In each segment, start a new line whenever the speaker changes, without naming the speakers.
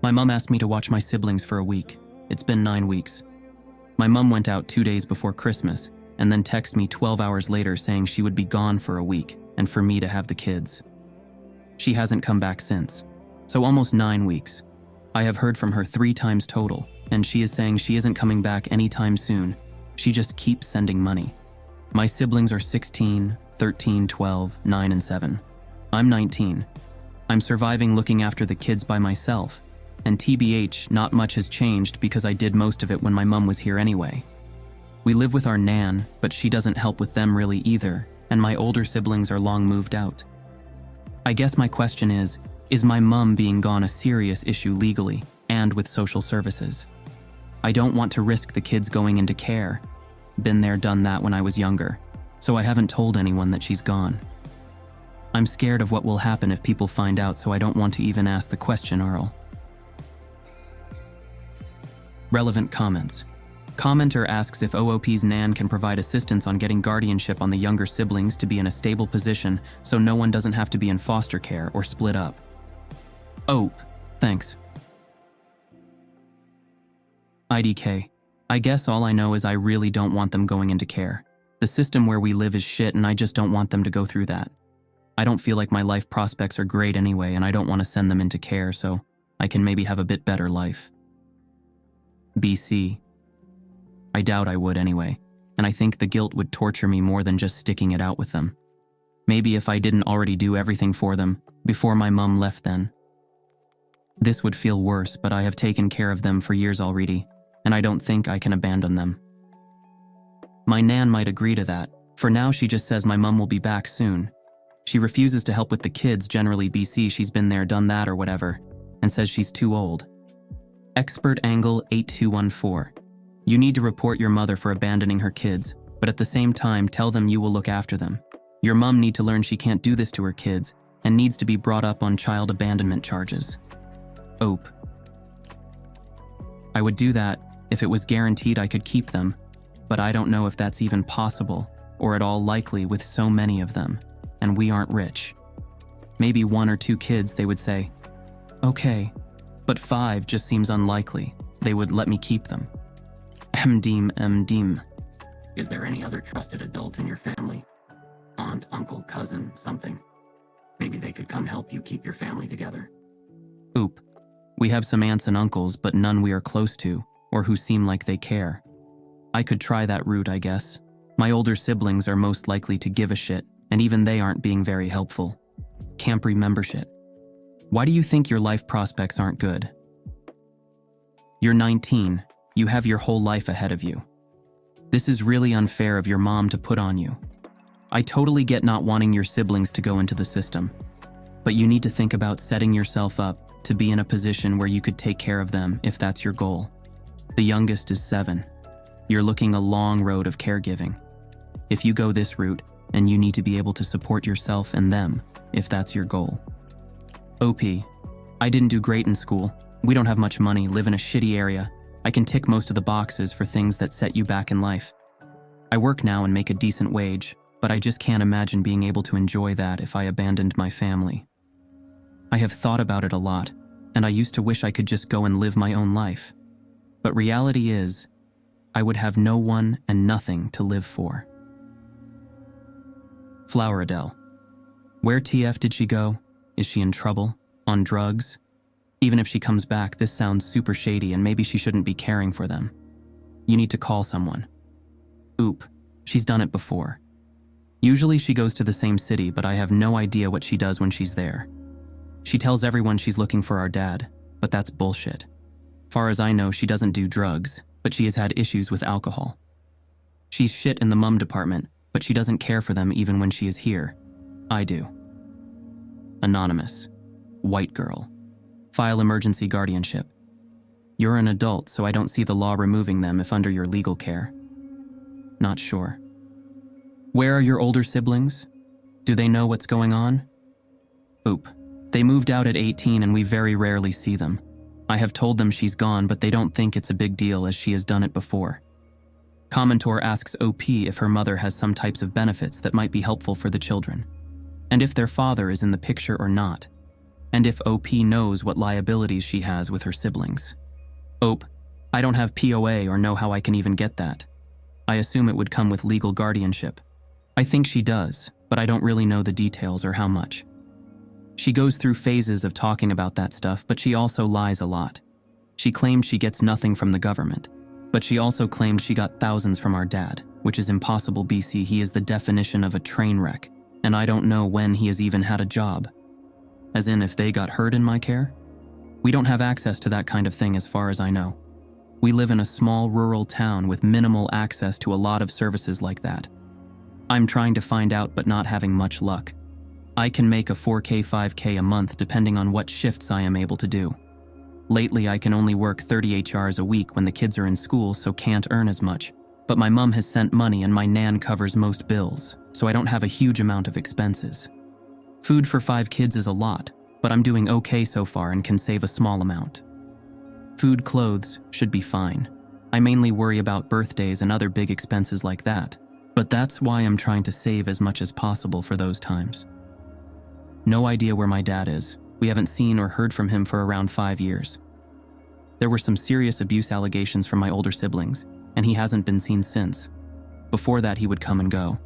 My mom asked me to watch my siblings for a week. It's been 9 weeks. My mom went out 2 days before Christmas and then texted me 12 hours later saying she would be gone for a week and for me to have the kids. She hasn't come back since. So almost 9 weeks. I have heard from her 3 times total, and she is saying she isn't coming back anytime soon. She just keeps sending money. My siblings are 16, 13, 12, 9, and 7. I'm 19. I'm surviving looking after the kids by myself, and TBH, not much has changed because I did most of it when my mom was here anyway. We live with our nan, but she doesn't help with them really either, and my older siblings are long moved out. I guess my question is my mom being gone a serious issue legally and with social services? I don't want to risk the kids going into care. Been there, done that when I was younger, so I haven't told anyone that she's gone. I'm scared of what will happen if people find out, so I don't want to even ask the question, Earl. Relevant comments. Commenter asks if OOP's nan can provide assistance on getting guardianship on the younger siblings to be in a stable position so no one doesn't have to be in foster care or split up. OOP, thanks. IDK. I guess all I know is I really don't want them going into care. The system where we live is shit and I just don't want them to go through that. I don't feel like my life prospects are great anyway and I don't want to send them into care so I can maybe have a bit better life. BC. I doubt I would anyway, and I think the guilt would torture me more than just sticking it out with them. Maybe if I didn't already do everything for them before my mom left then. This would feel worse, but I have taken care of them for years already, and I don't think I can abandon them. My nan might agree to that. For now, she just says my mom will be back soon. She refuses to help with the kids, generally BC, she's been there, done that or whatever, and says she's too old. Expert Angle 8214. You need to report your mother for abandoning her kids, but at the same time tell them you will look after them. Your mom need to learn she can't do this to her kids and needs to be brought up on child abandonment charges. OOP. I would do that if it was guaranteed I could keep them, but I don't know if that's even possible or at all likely with so many of them, and we aren't rich. Maybe 1 or 2 kids, they would say, okay, but 5 just seems unlikely. They would let me keep them. Mdeem.
Is there any other trusted adult in your family? Aunt, uncle, cousin, something. Maybe they could come help you keep your family together.
OOP. We have some aunts and uncles, but none we are close to, or who seem like they care. I could try that route, I guess. My older siblings are most likely to give a shit, and even they aren't being very helpful. Can't remember shit. Why do you think your life prospects aren't good? You're 19. You have your whole life ahead of you. This is really unfair of your mom to put on you. I totally get not wanting your siblings to go into the system, but you need to think about setting yourself up to be in a position where you could take care of them if that's your goal. The youngest is 7. You're looking a long road of caregiving. If you go this route, and you need to be able to support yourself and them if that's your goal. OP. I didn't do great in school. We don't have much money, live in a shitty area. I can tick most of the boxes for things that set you back in life. I work now and make a decent wage, but I just can't imagine being able to enjoy that if I abandoned my family. I have thought about it a lot, and I used to wish I could just go and live my own life. But reality is, I would have no one and nothing to live for. Flower Adele. Where TF did she go? Is she in trouble? On drugs? Even if she comes back, this sounds super shady and maybe she shouldn't be caring for them. You need to call someone. OOP. She's done it before. Usually she goes to the same city, but I have no idea what she does when she's there. She tells everyone she's looking for our dad, but that's bullshit. Far as I know, she doesn't do drugs, but she has had issues with alcohol. She's shit in the mum department, but she doesn't care for them even when she is here. I do. Anonymous. White girl. File emergency guardianship. You're an adult, so I don't see the law removing them if under your legal care. Not sure. Where are your older siblings? Do they know what's going on? OOP. They moved out at 18 and we very rarely see them. I have told them she's gone, but they don't think it's a big deal as she has done it before. Commentor asks OP if her mother has some types of benefits that might be helpful for the children, and if their father is in the picture or not. and if OP knows what liabilities she has with her siblings. OP, I don't have POA or know how I can even get that. I assume it would come with legal guardianship. I think she does, but I don't really know the details or how much. She goes through phases of talking about that stuff, but she also lies a lot. She claimed she gets nothing from the government, but she also claimed she got thousands from our dad, which is impossible. BC, he is the definition of a train wreck, and I don't know when he has even had a job. As in, if they got hurt in my care? We don't have access to that kind of thing as far as I know. We live in a small rural town with minimal access to a lot of services like that. I'm trying to find out but not having much luck. I can make a 4K, 5K a month depending on what shifts I am able to do. Lately, I can only work 30 HRs a week when the kids are in school, so can't earn as much. But my mom has sent money and my nan covers most bills, so I don't have a huge amount of expenses. Food for 5 kids is a lot, but I'm doing okay so far and can save a small amount. Food, clothes should be fine. I mainly worry about birthdays and other big expenses like that, but that's why I'm trying to save as much as possible for those times. No idea where my dad is. We haven't seen or heard from him for around 5 years. There were some serious abuse allegations from my older siblings, and he hasn't been seen since. Before that, he would come and go.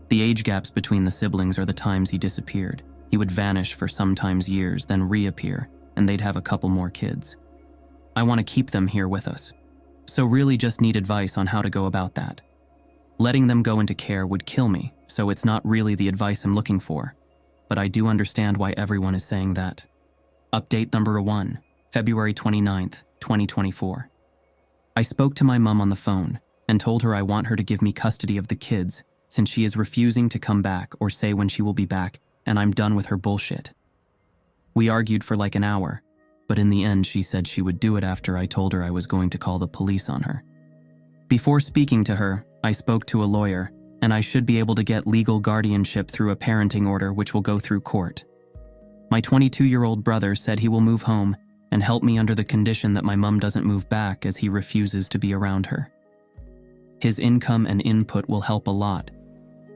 The age gaps between the siblings are the times he disappeared. He would vanish for sometimes years, then reappear, and they'd have a couple more kids. I want to keep them here with us, so really just need advice on how to go about that. Letting them go into care would kill me, so it's not really the advice I'm looking for, but I do understand why everyone is saying that. Update number 1, February 29th, 2024. I spoke to my mom on the phone and told her I want her to give me custody of the kids since she is refusing to come back or say when she will be back, and I'm done with her bullshit. We argued for like an hour, but in the end she said she would do it after I told her I was going to call the police on her. Before speaking to her, I spoke to a lawyer, and I should be able to get legal guardianship through a parenting order which will go through court. My 22-year-old brother said he will move home and help me under the condition that my mom doesn't move back as he refuses to be around her. His income and input will help a lot,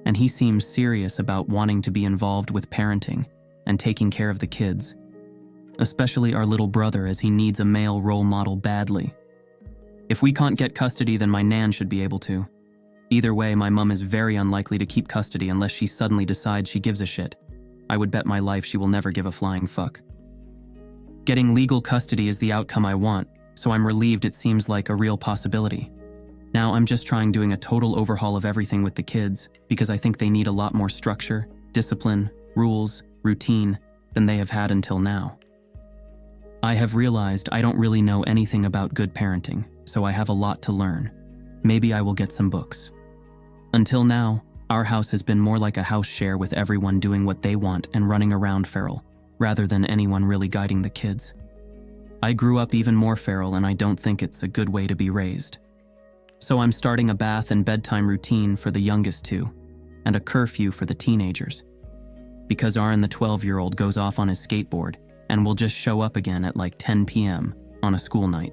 and he seems serious about wanting to be involved with parenting and taking care of the kids, especially our little brother as he needs a male role model badly. If we can't get custody, then my nan should be able to. Either way, my mom is very unlikely to keep custody unless she suddenly decides she gives a shit. I would bet my life she will never give a flying fuck. Getting legal custody is the outcome I want, so I'm relieved it seems like a real possibility. Now I'm just doing a total overhaul of everything with the kids because I think they need a lot more structure, discipline, rules, routine than they have had until now. I have realized I don't really know anything about good parenting, so I have a lot to learn. Maybe I will get some books. Until now, our house has been more like a house share with everyone doing what they want and running around feral, rather than anyone really guiding the kids. I grew up even more feral and I don't think it's a good way to be raised. So I'm starting a bath and bedtime routine for the youngest two, and a curfew for the teenagers. Because Aaron, the 12-year-old, goes off on his skateboard and will just show up again at like 10 p.m. on a school night.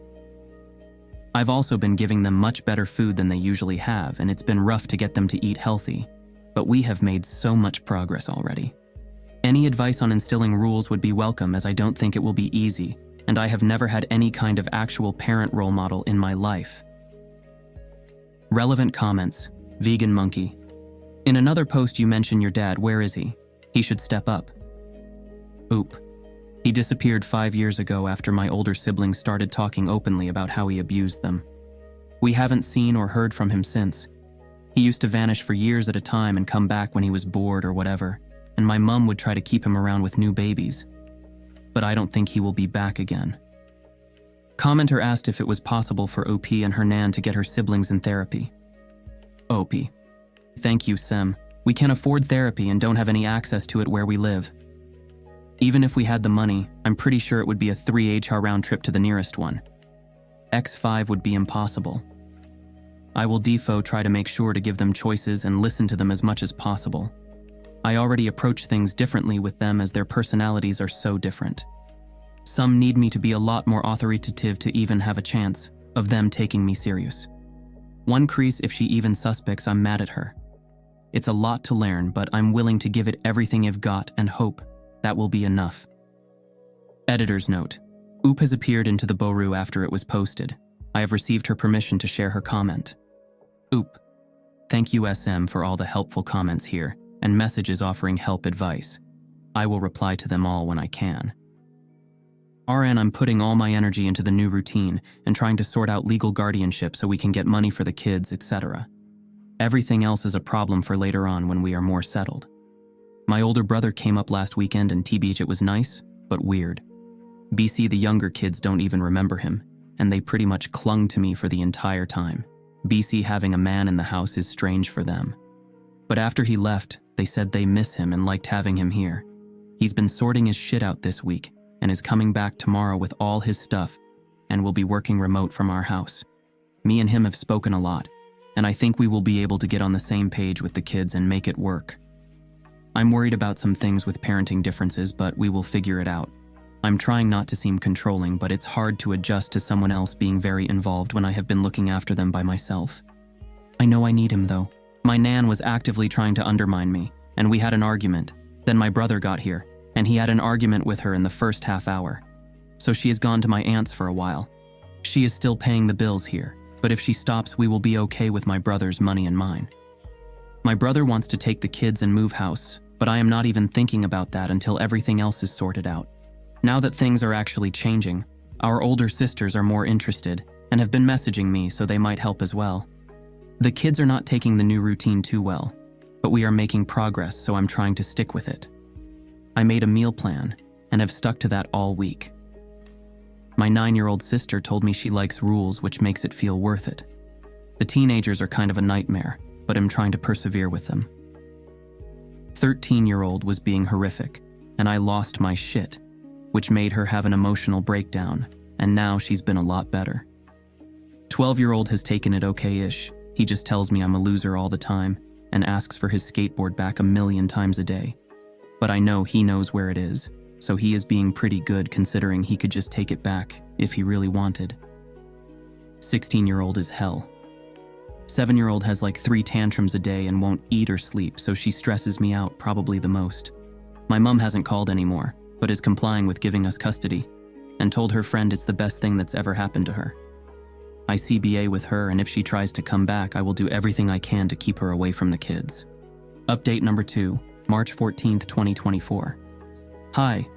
I've also been giving them much better food than they usually have, and it's been rough to get them to eat healthy, but we have made so much progress already. Any advice on instilling rules would be welcome, as I don't think it will be easy, and I have never had any kind of actual parent role model in my life. Relevant comments. Vegan Monkey. In another post you mention your dad. Where is he? He should step up. Oop. He disappeared 5 years ago after my older siblings started talking openly about how he abused them. We haven't seen or heard from him since. He used to vanish for years at a time and come back when he was bored or whatever, and my mom would try to keep him around with new babies. But I don't think he will be back again. Commenter asked if it was possible for OP and her nan to get her siblings in therapy. OP. Thank you, Sem. We can't afford therapy and don't have any access to it where we live. Even if we had the money, I'm pretty sure it would be a 3 HR round trip to the nearest one. X5 would be impossible. I will defo try to make sure to give them choices and listen to them as much as possible. I already approach things differently with them as their personalities are so different. Some need me to be a lot more authoritative to even have a chance of them taking me serious. One crease, if she even suspects I'm mad at her. It's a lot to learn, but I'm willing to give it everything I've got and hope that will be enough. Editor's note. Oop has appeared into the Boru after it was posted. I have received her permission to share her comment. Oop. Thank you SM for all the helpful comments here and messages offering help advice. I will reply to them all when I can. RN, I'm putting all my energy into the new routine and trying to sort out legal guardianship so we can get money for the kids, etc. Everything else is a problem for later on when we are more settled. My older brother came up last weekend and TBH, it was nice, but weird. BC, the younger kids don't even remember him, and they pretty much clung to me for the entire time. BC having a man in the house is strange for them. But after he left, they said they miss him and liked having him here. He's been sorting his shit out this week and is coming back tomorrow with all his stuff and will be working remote from our house. Me and him have spoken a lot, and I think we will be able to get on the same page with the kids and make it work. I'm worried about some things with parenting differences, but we will figure it out. I'm trying not to seem controlling, but it's hard to adjust to someone else being very involved when I have been looking after them by myself. I know I need him though. My nan was actively trying to undermine me, and we had an argument. Then my brother got here, and he had an argument with her in the first half hour. So she has gone to my aunt's for a while. She is still paying the bills here, but if she stops, we will be okay with my brother's money and mine. My brother wants to take the kids and move house, but I am not even thinking about that until everything else is sorted out. Now that things are actually changing, our older sisters are more interested and have been messaging me so they might help as well. The kids are not taking the new routine too well, but we are making progress, so I'm trying to stick with it. I made a meal plan and have stuck to that all week. My 9-year-old sister told me she likes rules, which makes it feel worth it. The teenagers are kind of a nightmare, but I'm trying to persevere with them. 13-year-old was being horrific, and I lost my shit, which made her have an emotional breakdown, and now she's been a lot better. 12-year-old has taken it okay-ish. He just tells me I'm a loser all the time and asks for his skateboard back 1,000,000 times a day. But I know he knows where it is, so he is being pretty good considering he could just take it back if he really wanted. 16-year-old is hell. 7-year-old has like 3 tantrums a day and won't eat or sleep, so she stresses me out probably the most. My mom hasn't called anymore, but is complying with giving us custody, and told her friend it's the best thing that's ever happened to her. I CBA with her, and if she tries to come back, I will do everything I can to keep her away from the kids. Update number 2, March 14th, 2024. Hi.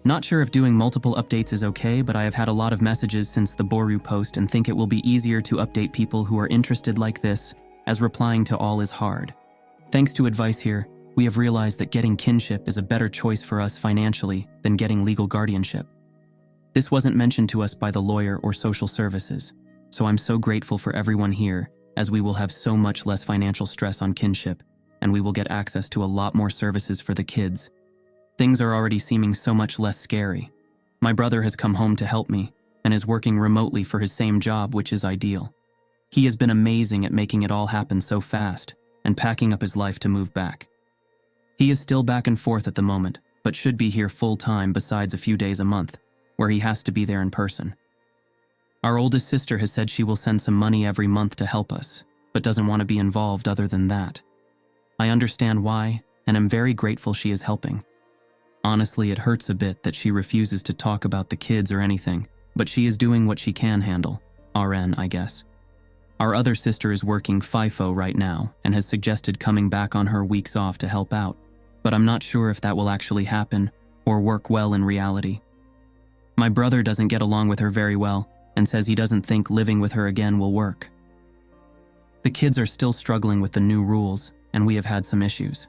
Not sure if doing multiple updates is okay, but I have had a lot of messages since the Boru post and think it will be easier to update people who are interested like this, as replying to all is hard. Thanks to advice here, we have realized that getting kinship is a better choice for us financially than getting legal guardianship. This wasn't mentioned to us by the lawyer or social services, so I'm so grateful for everyone here, as we will have so much less financial stress on kinship, and we will get access to a lot more services for the kids. Things are already seeming so much less scary. My brother has come home to help me, and is working remotely for his same job, which is ideal. He has been amazing at making it all happen so fast, and packing up his life to move back. He is still back and forth at the moment, but should be here full-time besides a few days a month, where he has to be there in person. Our oldest sister has said she will send some money every month to help us, but doesn't want to be involved other than that. I understand why, and am very grateful she is helping. Honestly, it hurts a bit that she refuses to talk about the kids or anything, but she is doing what she can handle. RN, I guess. Our other sister is working FIFO right now and has suggested coming back on her weeks off to help out, but I'm not sure if that will actually happen or work well in reality. My brother doesn't get along with her very well and says he doesn't think living with her again will work. The kids are still struggling with the new rules, and we have had some issues.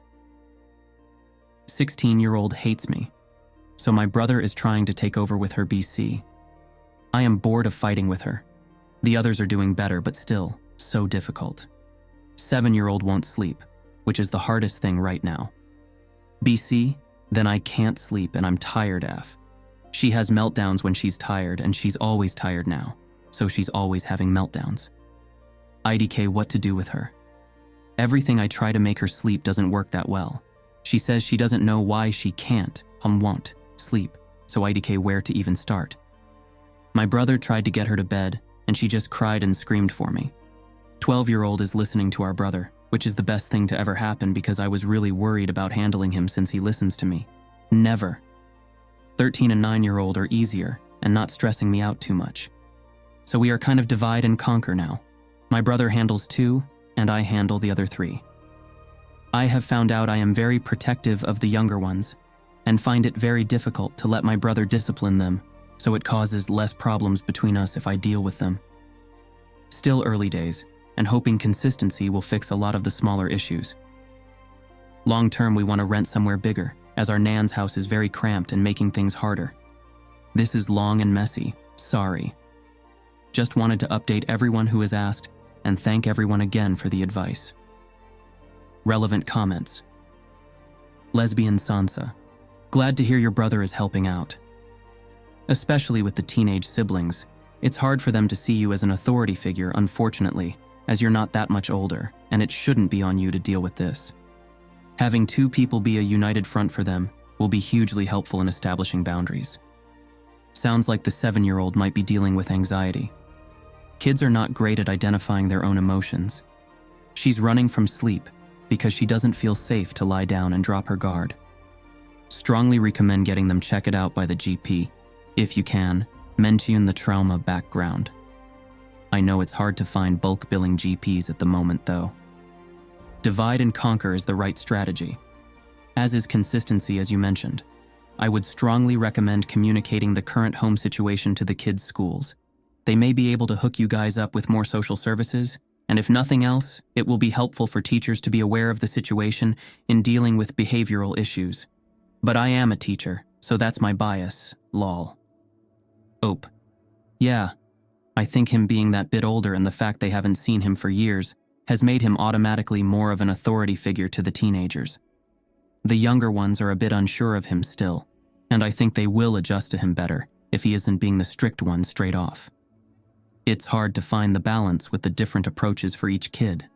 16-year-old hates me, so my brother is trying to take over with her BC. I am bored of fighting with her. The others are doing better, but still, so difficult. 7-year-old won't sleep, which is the hardest thing right now. BC, then I can't sleep and I'm tired AF. She has meltdowns when she's tired, and she's always tired now, so she's always having meltdowns. IDK, what to do with her? Everything I try to make her sleep doesn't work that well. She says she doesn't know why she can't, won't, sleep, so IDK, where to even start? My brother tried to get her to bed, and she just cried and screamed for me. 12-year-old is listening to our brother, which is the best thing to ever happen because I was really worried about handling him since he listens to me. Never. 13 and 9-year-old are easier and not stressing me out too much. So we are kind of divide and conquer now. My brother handles 2, and I handle the other 3. I have found out I am very protective of the younger ones and find it very difficult to let my brother discipline them, so it causes less problems between us if I deal with them. Still early days, and hoping consistency will fix a lot of the smaller issues. Long term, we want to rent somewhere bigger, as our Nan's house is very cramped and making things harder. This is long and messy, sorry. Just wanted to update everyone who has asked and thank everyone again for the advice. Relevant comments. Lesbian Sansa. Glad to hear your brother is helping out. Especially with the teenage siblings, it's hard for them to see you as an authority figure, unfortunately, as you're not that much older, and it shouldn't be on you to deal with this. Having 2 people be a united front for them will be hugely helpful in establishing boundaries. Sounds like the 7-year-old might be dealing with anxiety. Kids are not great at identifying their own emotions. She's running from sleep because she doesn't feel safe to lie down and drop her guard. Strongly recommend getting them checked out by the GP, if you can, mention the trauma background. I know it's hard to find bulk billing GPs at the moment though. Divide and conquer is the right strategy, as is consistency as you mentioned. I would strongly recommend communicating the current home situation to the kids' schools. They may be able to hook you guys up with more social services, and if nothing else, it will be helpful for teachers to be aware of the situation in dealing with behavioral issues. But I am a teacher, so that's my bias, lol. Ope. Yeah, I think him being that bit older and the fact they haven't seen him for years has made him automatically more of an authority figure to the teenagers. The younger ones are a bit unsure of him still, and I think they will adjust to him better if he isn't being the strict one straight off. It's hard to find the balance with the different approaches for each kid.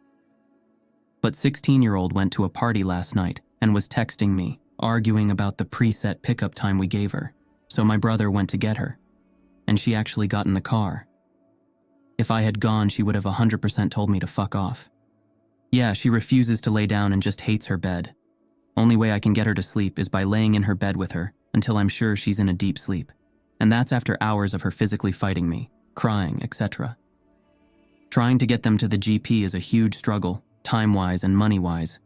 But 16-year-old went to a party last night and was texting me, arguing about the preset pickup time we gave her, so my brother went to get her, and she actually got in the car. If I had gone, she would have 100% told me to fuck off. Yeah, she refuses to lay down and just hates her bed. Only way I can get her to sleep is by laying in her bed with her until I'm sure she's in a deep sleep, and that's after hours of her physically fighting me, crying, etc. Trying to get them to the GP is a huge struggle, time-wise and money-wise.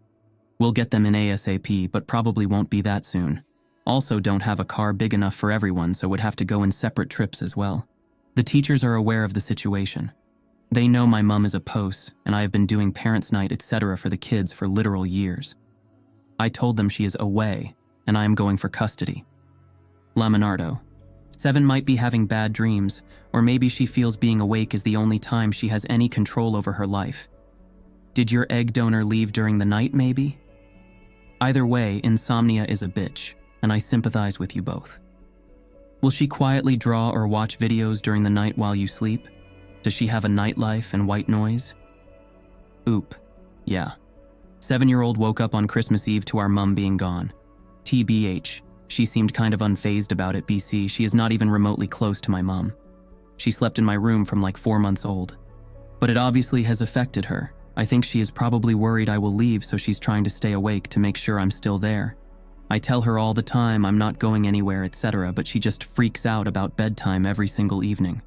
We'll get them in ASAP, but probably won't be that soon. Also don't have a car big enough for everyone, so would have to go in separate trips as well. The teachers are aware of the situation. They know my mum is a POS, and I have been doing parents' night, etc. for the kids for literal years. I told them she is away, and I am going for custody. Laminardo. 7 might be having bad dreams, or maybe she feels being awake is the only time she has any control over her life. Did your egg donor leave during the night, maybe? Either way, insomnia is a bitch, and I sympathize with you both. Will she quietly draw or watch videos during the night while you sleep? Does she have a nightlife and white noise? Oop. Yeah. 7-year-old woke up on Christmas Eve to our mum being gone. TBH. She seemed kind of unfazed about it, BC. She is not even remotely close to my mum. She slept in my room from like 4 months old. But it obviously has affected her. I think she is probably worried I will leave, so she's trying to stay awake to make sure I'm still there. I tell her all the time I'm not going anywhere, etc., but she just freaks out about bedtime every single evening.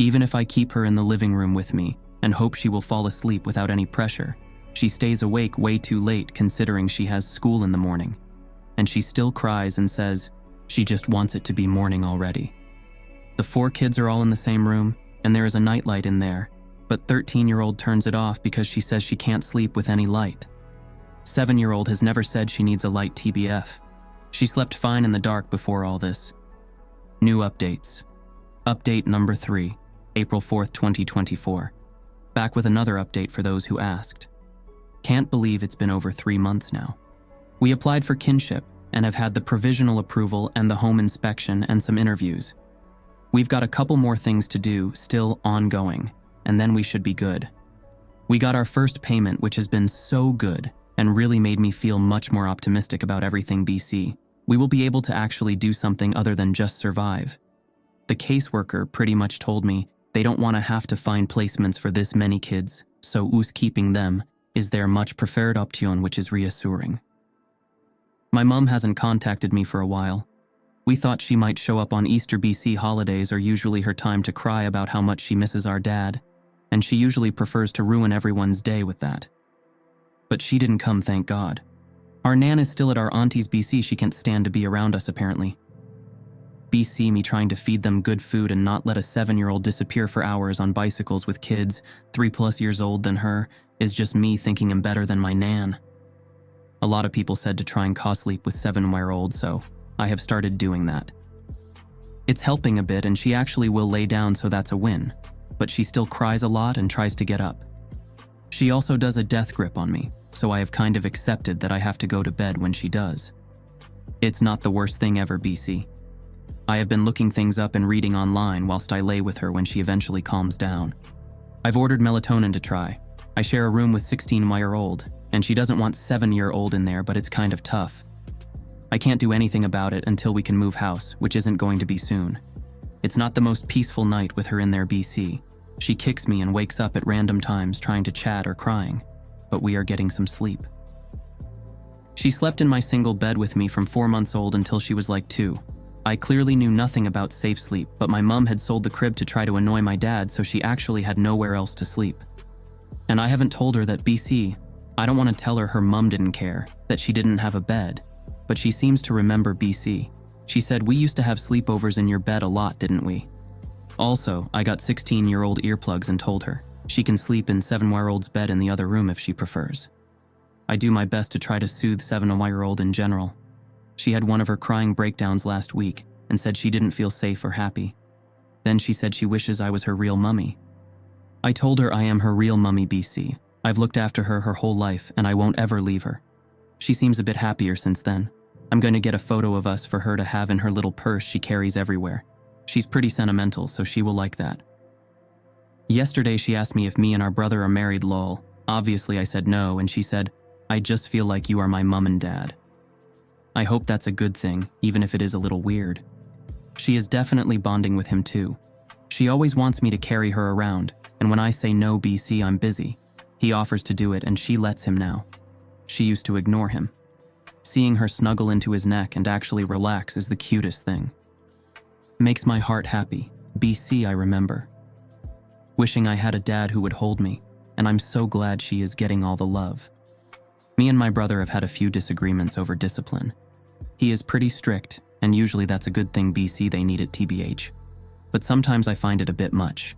Even if I keep her in the living room with me and hope she will fall asleep without any pressure, she stays awake way too late considering she has school in the morning. And she still cries and says she just wants it to be morning already. The 4 kids are all in the same room, and there is a nightlight in there, but 13-year-old turns it off because she says she can't sleep with any light. 7-year-old has never said she needs a light TBF. She slept fine in the dark before all this. New updates. Update number 3, April 4th, 2024. Back with another update for those who asked. Can't believe it's been over 3 months now. We applied for kinship and have had the provisional approval and the home inspection and some interviews. We've got a couple more things to do, still ongoing, and then we should be good. We got our first payment, which has been so good and really made me feel much more optimistic about everything BC. We will be able to actually do something other than just survive. The caseworker pretty much told me they don't want to have to find placements for this many kids, so us keeping them is their much preferred option, which is reassuring. My mum hasn't contacted me for a while. We thought she might show up on Easter. BC holidays are usually her time to cry about how much she misses our dad, and she usually prefers to ruin everyone's day with that. But she didn't come, thank God. Our Nan is still at our auntie's. BC, she can't stand to be around us apparently. BC, me trying to feed them good food and not let a 7-year-old disappear for hours on bicycles with kids 3+ years old than her, is just me thinking I'm better than my Nan. A lot of people said to try and co-sleep with 7-year-olds, so I have started doing that. It's helping a bit and she actually will lay down, so that's a win, but she still cries a lot and tries to get up. She also does a death grip on me, so I have kind of accepted that I have to go to bed when she does. It's not the worst thing ever, BC. I have been looking things up and reading online whilst I lay with her when she eventually calms down. I've ordered melatonin to try. I share a room with 16-year-old, and she doesn't want 7-year-old in there, but it's kind of tough. I can't do anything about it until we can move house, which isn't going to be soon. It's not the most peaceful night with her in there, BC. She kicks me and wakes up at random times trying to chat or crying, but we are getting some sleep. She slept in my single bed with me from 4 months old until she was like 2. I clearly knew nothing about safe sleep, but my mum had sold the crib to try to annoy my dad, so she actually had nowhere else to sleep. And I haven't told her that. BC, I don't want to tell her her mum didn't care, that she didn't have a bed, but she seems to remember. BC. She said, we used to have sleepovers in your bed a lot, didn't we? Also, I got 16-year-old earplugs and told her she can sleep in 7-year-old's bed in the other room if she prefers. I do my best to try to soothe 7-year-old in general. She had one of her crying breakdowns last week and said she didn't feel safe or happy. Then she said she wishes I was her real mummy. I told her I am her real mummy, BC. I've looked after her whole life and I won't ever leave her. She seems a bit happier since then. I'm going to get a photo of us for her to have in her little purse she carries everywhere. She's pretty sentimental, so she will like that. Yesterday she asked me if me and our brother are married, lol. Obviously I said no, and she said, I just feel like you are my mum and dad. I hope that's a good thing, even if it is a little weird. She is definitely bonding with him too. She always wants me to carry her around, and when I say no, BC, I'm busy, he offers to do it and she lets him now. She used to ignore him. Seeing her snuggle into his neck and actually relax is the cutest thing. Makes my heart happy. BC, I remember. Wishing I had a dad who would hold me, and I'm so glad she is getting all the love. Me and my brother have had a few disagreements over discipline. He is pretty strict, and usually that's a good thing, BC, they need it, TBH. But sometimes I find it a bit much.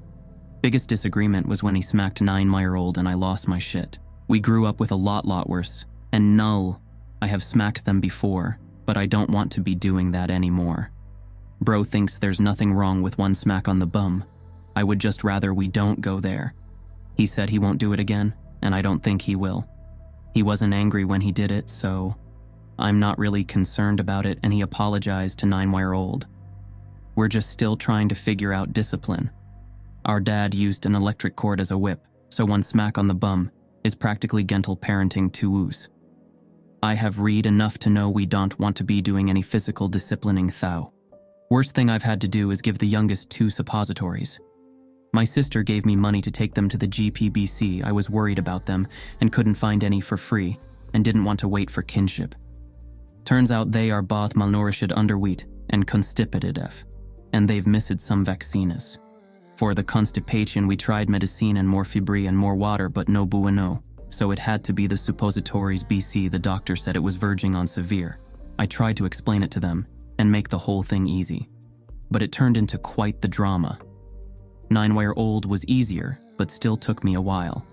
Biggest disagreement was when he smacked 9-year-old and I lost my shit. We grew up with a lot worse, and null. I have smacked them before, but I don't want to be doing that anymore. Bro thinks there's nothing wrong with one smack on the bum. I would just rather we don't go there. He said he won't do it again, and I don't think he will. He wasn't angry when he did it, so I'm not really concerned about it, and he apologized to 9-year-old. We're just still trying to figure out discipline. Our dad used an electric cord as a whip, so one smack on the bum is practically gentle parenting to us. I have read enough to know we don't want to be doing any physical disciplining thou. Worst thing I've had to do is give the youngest 2 suppositories. My sister gave me money to take them to the GPBC. I was worried about them and couldn't find any for free and didn't want to wait for kinship. Turns out they are both malnourished, underweight, and constipated, and they've missed some vaccines. For the constipation we tried medicine and more fibri and more water, but no bueno, so it had to be the suppositories. BC, the doctor said it was verging on severe. I tried to explain it to them and make the whole thing easy, but it turned into quite the drama. 9-year-old was easier, but still took me a while.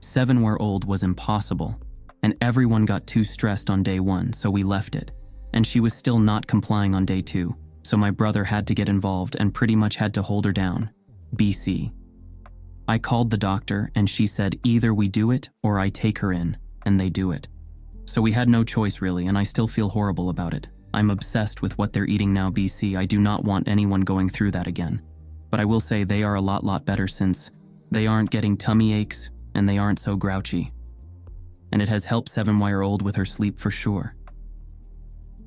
7-year-old was impossible, and everyone got too stressed on day 1, so we left it, and she was still not complying on day 2, so my brother had to get involved and pretty much had to hold her down. BC. I called the doctor, and she said either we do it or I take her in, and they do it. So we had no choice really, and I still feel horrible about it. I'm obsessed with what they're eating now, BC. I do not want anyone going through that again. But I will say they are a lot better since they aren't getting tummy aches and they aren't so grouchy. And it has helped 7-year-old with her sleep for sure.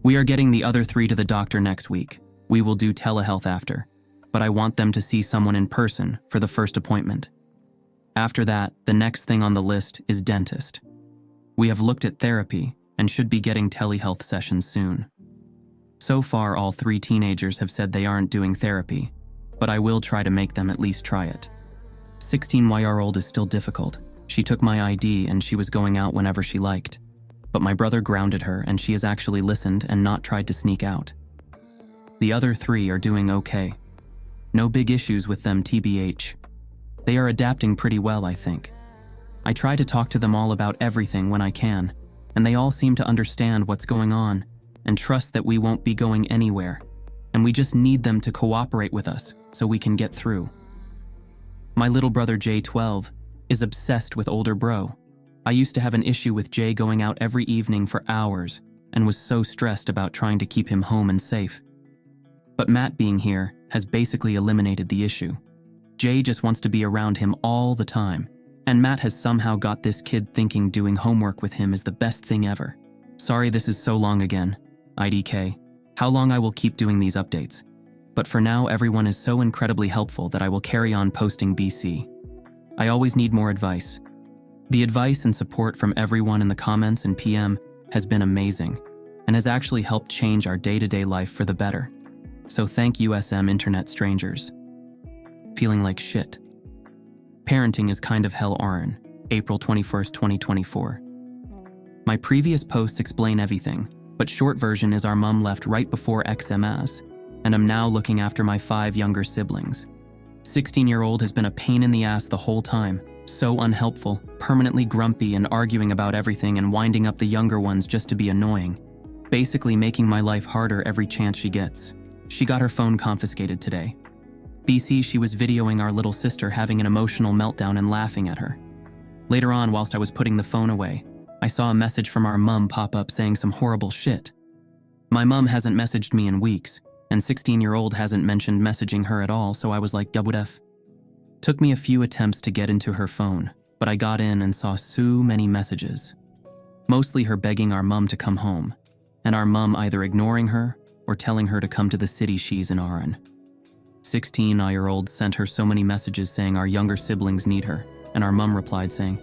We are getting the other 3 to the doctor next week. We will do telehealth after, but I want them to see someone in person for the first appointment. After that, the next thing on the list is dentist. We have looked at therapy and should be getting telehealth sessions soon. So far, all 3 teenagers have said they aren't doing therapy, but I will try to make them at least try it. 16-year-old is still difficult. She took my ID and she was going out whenever she liked. But my brother grounded her and she has actually listened and not tried to sneak out. The other 3 are doing okay. No big issues with them TBH. They are adapting pretty well, I think. I try to talk to them all about everything when I can, and they all seem to understand what's going on and trust that we won't be going anywhere, and we just need them to cooperate with us so we can get through. My little brother J12 is obsessed with older bro. I used to have an issue with Jay going out every evening for hours and was so stressed about trying to keep him home and safe. But Matt being here has basically eliminated the issue. Jay just wants to be around him all the time, and Matt has somehow got this kid thinking doing homework with him is the best thing ever. Sorry this is so long again, IDK. How long I will keep doing these updates. But for now, everyone is so incredibly helpful that I will carry on posting BC. I always need more advice. The advice and support from everyone in the comments and PM has been amazing and has actually helped change our day-to-day life for the better. So thank you SM internet strangers. Feeling like shit. Parenting is kind of hell Aaron, April 21st, 2024. My previous posts explain everything, but short version is our mum left right before XMS, and I'm now looking after my 5 younger siblings. 16-year-old has been a pain in the ass the whole time, so unhelpful, permanently grumpy and arguing about everything and winding up the younger ones just to be annoying, basically making my life harder every chance she gets. She got her phone confiscated today. BC, she was videoing our little sister having an emotional meltdown and laughing at her. Later on, whilst I was putting the phone away, I saw a message from our mum pop up saying some horrible shit. My mum hasn't messaged me in weeks, and 16-year-old hasn't mentioned messaging her at all, so I was like, WF. Took me a few attempts to get into her phone, but I got in and saw so many messages. Mostly her begging our mum to come home, and our mum either ignoring her or telling her to come to the city she's in Aran. 16-year-old sent her so many messages saying our younger siblings need her, and our mum replied saying,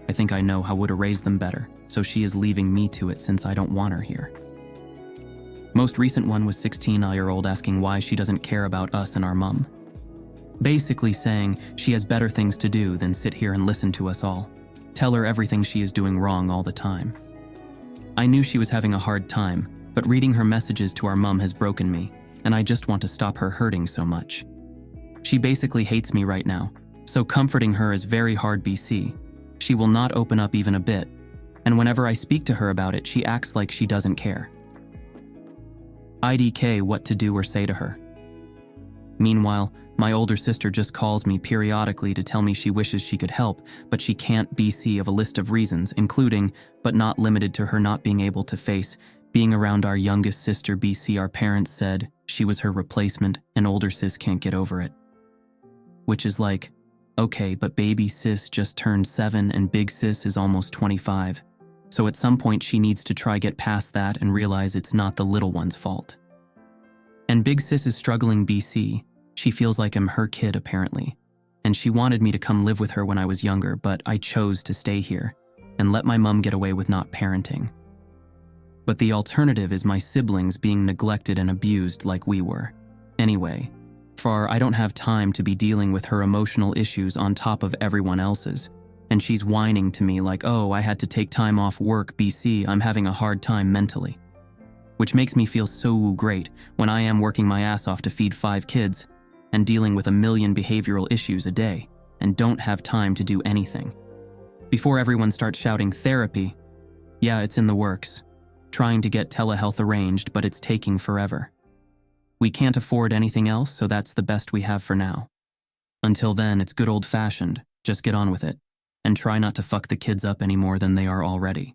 I think I know how to raise them better, so she is leaving me to it since I don't want her here. Most recent one was 16-year-old asking why she doesn't care about us and our mum. Basically saying she has better things to do than sit here and listen to us all. Tell her everything she is doing wrong all the time. I knew she was having a hard time, but reading her messages to our mum has broken me, and I just want to stop her hurting so much. She basically hates me right now, so comforting her is very hard BC. She will not open up even a bit, and whenever I speak to her about it, she acts like she doesn't care. IDK what to do or say to her. Meanwhile, my older sister just calls me periodically to tell me she wishes she could help, but she can't BC of a list of reasons, including, but not limited to her not being able to face being around our youngest sister BC. Our parents said she was her replacement and older sis can't get over it. Which is like, okay, but baby sis just turned 7 and big sis is almost 25. So at some point she needs to try get past that and realize it's not the little one's fault. And big sis is struggling BC. She feels like I'm her kid apparently. And she wanted me to come live with her when I was younger, but I chose to stay here and let my mum get away with not parenting. But the alternative is my siblings being neglected and abused like we were. Anyway, for I don't have time to be dealing with her emotional issues on top of everyone else's. And she's whining to me like, oh, I had to take time off work BC, I'm having a hard time mentally. Which makes me feel so great when I am working my ass off to feed 5 kids and dealing with 1 million behavioral issues a day and don't have time to do anything. Before everyone starts shouting therapy, yeah, it's in the works. Trying to get telehealth arranged, but it's taking forever. We can't afford anything else, so that's the best we have for now. Until then, it's good old-fashioned, just get on with it, and try not to fuck the kids up any more than they are already.